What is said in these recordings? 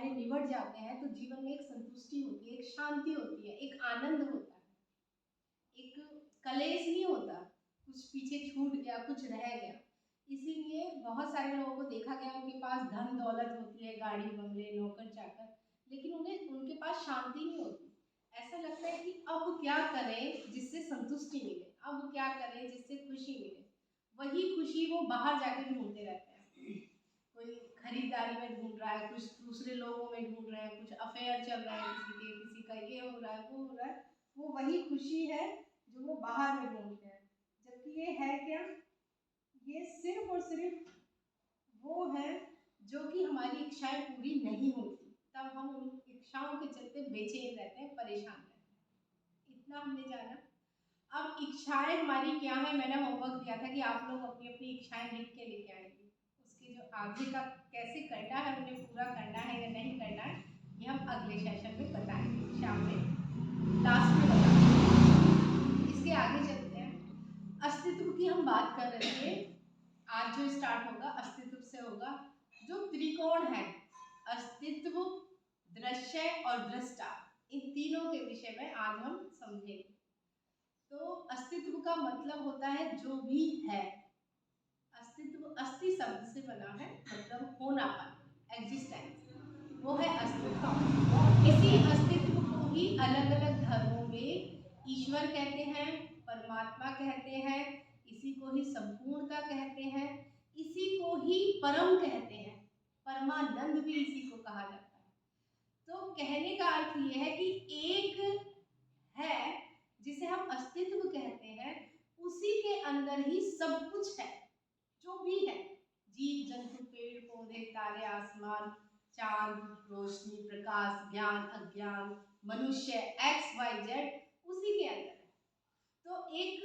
हमारे निबट जाते हैं तो जीवन में एक संतुष्टि होती है, एक शांति होती है, एक आनंद होता है, एक कलेश नहीं होता, कुछ पीछे छूट गया, कुछ रह गया। इसीलिए बहुत सारे लोगों को देखा गया, उनके पास धन दौलत होती है, गाड़ी बंगले नौकर चाकर, लेकिन उन्हें उनके पास शांति नहीं होती। ऐसा लगता है कि अब क्या करें जिससे संतुष्टि मिले, अब क्या करें जिससे खुशी मिले। वही खुशी वो बाहर जाके ढूंढते रहते हैं। कोई खरीदारी में ढूंढ रहा है, कुछ दूसरे लोगों में ढूंढ रहे हैं, कुछ अफेयर चल रहा है किसी के, किसी का ये हो रहा है वो हो रहा है। वो वही खुशी है जो वो बाहर में ढूंढते हैं, जबकि ये है क्या, ये सिर्फ और सिर्फ वो है जो कि हमारी इच्छाएं पूरी नहीं होती, तब हम उन इच्छाओं के चलते बेचैन रहते हैं, परेशान रहते हैं। इतना हमने जाना। अब इच्छाएं हमारी क्या है, मैंने होमवर्क दिया था कि आप लोग अपनी अपनी इच्छाएं लिख के लेके आएंगे। उसके जो आगे का कैसे करना है, उन्हें पूरा करना है या नहीं करना है, ये हम अगले सेशन में बताएंगे, शाम में लास्ट में बताएंगे। इसके आगे चलते हैं। अस्तित्व की हम बात कर रहे थे। आज जो स्टार्ट होगा अस्तित्व से होगा। जो त्रिकोण है, अस्तित्व, दृश्य और दृष्टा, इन तीनों के विषय में आज हम समझेंगे। तो अस्तित्व का मतलब होता है जो भी है। अस्तित्व अस्थि शब्द से बना है, मतलब होनापन, एग्जिस्टेंस, वो है अस्तित्व। इसी अस्तित्व को ही अलग अलग धर्मों में ईश्वर कहते हैं, परमात्मा कहते हैं, इसी को ही संपूर्णता कहते हैं, इसी को ही परम कहते हैं, परमानंद भी इसी को कहा जाता है। तो कहने का अर्थ ये है कि एक है जिसे हम अस्तित्व कहते हैं, उसी के अंदर ही सब कुछ है, जो भी है, जीव जंतु, पेड़ पौधे, तारे, आसमान, चांद, रोशनी, प्रकाश, ज्ञान, अज्ञान, मनुष्य, एक्स वाई जेड, उसी के अंदर है। तो एक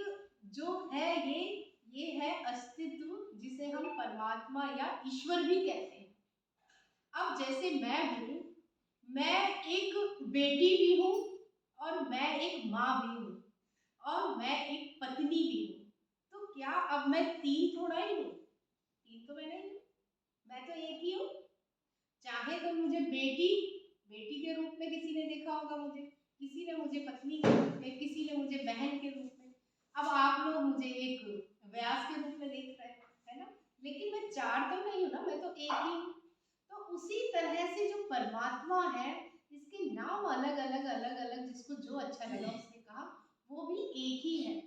जो है ये है अस्तित्व, जिसे हम परमात्मा या ईश्वर भी कहते हैं। अब जैसे मैं हूँ, मैं एक बेटी भी हूँ, और मैं एक माँ भी हूँ, और मैं एक पत्नी भी हूँ। तो क्या अब मैं तीन थोड़ा ही हूँ? तीन तो मैं नहीं हूँ, मैं तो एक ही हूँ। चाहे तो मुझे बेटी के रूप में किसी ने देखा होगा, मुझे किसी ने मुझे पत्नी के रूप में, किसी ने मुझे बहन के रूप में, अब आप लोग मुझे एक व्यास के रूप में देख रहे हैं, है ना? लेकिन मैं चार तो नहीं हूँ ना, मैं तो एक ही हूँ। तो उसी तरह से जो परमात्मा है, इसके नाम अलग अलग अलग अलग, जिसको जो अच्छा लगा उसने कहा, वो भी एक ही है।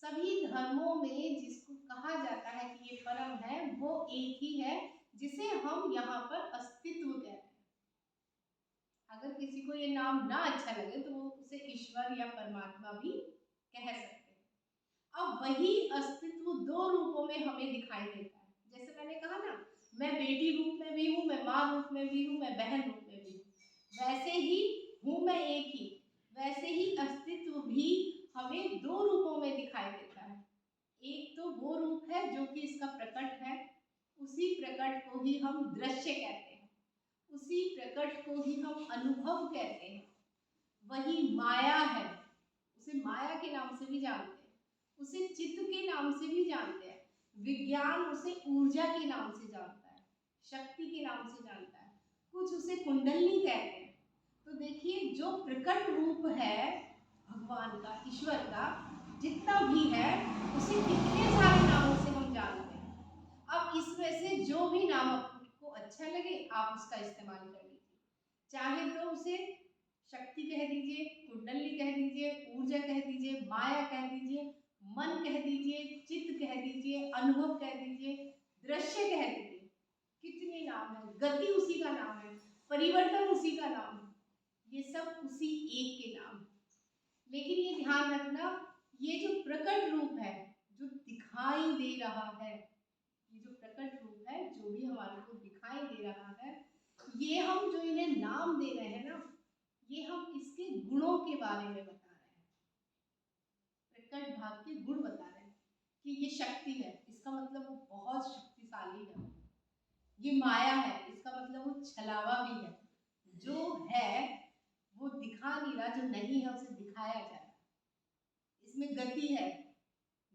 सभी धर्मों में जिसको कहा जाता है कि ये परम है, वो एक ही है, जिसे हम यहाँ पर अस्तित्व कहते हैं। अगर किसी को ये नाम ना अच्छा लगे तो वो उसे ईश्वर या परमात्मा भी कह सकते हैं। अब वही अस्तित्व दो रूपों में हमें दिखाई देता है। जैसे मैंने कहा ना, मैं बेटी रूप में भी हूँ, मैं माँ रूप में भी हूँ, मैं बहन रूप में भी हूँ, वैसे ही हूँ मैं एक ही, वैसे ही अस्तित्व भी हमें दो रूपों में दिखाई देता है। एक तो वो रूप है जो कि इसका प्रकट है, उसी प्रकट को ही हम दृश्य कहते हैं, उसी प्रकट को ही हम अनुभव कहते हैं। वही माया है, उसे माया के नाम से भी जानते हैं, उसे चित्त के नाम से भी जानते हैं, विज्ञान उसे ऊर्जा के नाम से जानता है, शक्ति के नाम से जानता है, कुछ उसे कुंडलनी कहते हैं। तो देखिए, जो प्रकट रूप है भगवान का, ईश्वर का, जितना भी है, उसे कितने सारे नामों से हम जानते हैं। अब इसमें से जो भी नाम आपको अच्छा लगे आप उसका इस्तेमाल कर लीजिए। चाहे तो उसे शक्ति कह दीजिए, कुंडली कह दीजिए, ऊर्जा कह दीजिए, माया कह दीजिए, मन कह दीजिए, चित्त कह दीजिए, अनुभव कह दीजिए, दृश्य कह दीजिए, कितने नाम है, गति उसी का नाम है, परिवर्तन उसी का नाम है, ये सब उसी एक के नाम है। लेकिन ये ध्यान रखना, ये जो प्रकट रूप है, जो दिखाई दे रहा है, ये जो प्रकट रूप है, जो भी हमारे को दिखाई दे रहा है, ये हम जो इन्हें नाम दे रहे हैं ना, ये हम इसके गुणों के बारे में बता रहे हैं, प्रकट भाग के गुण बता रहे हैं कि ये शक्ति है, इसका मतलब वो बहुत शक्तिशाली है। ये माया है, इसका मतलब वो छलावा भी है, जो है वो दिखा नहीं रहा, जो नहीं है उसे दिखाया जा रहा है। इसमें गति है,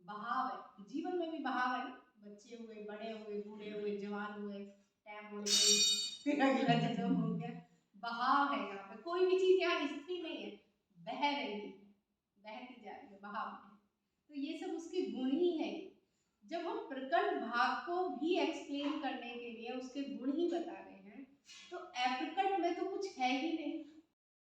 बहाव है, जीवन में भी बहाव है ना, बच्चे हुए, बड़े हुए, बूढ़े हुए, जवान हुए, टाइम हो गए, फिर अगला जन्म हो गया। बहाव है यहाँ पे, कोई भी चीज यहाँ स्थिर नहीं है, बह रही है, बहती जा रही है बहाव में। तो ये सब उसके गुण ही है। जब हम प्रकट भाग को भी एक्सप्लेन करने के लिए, उसके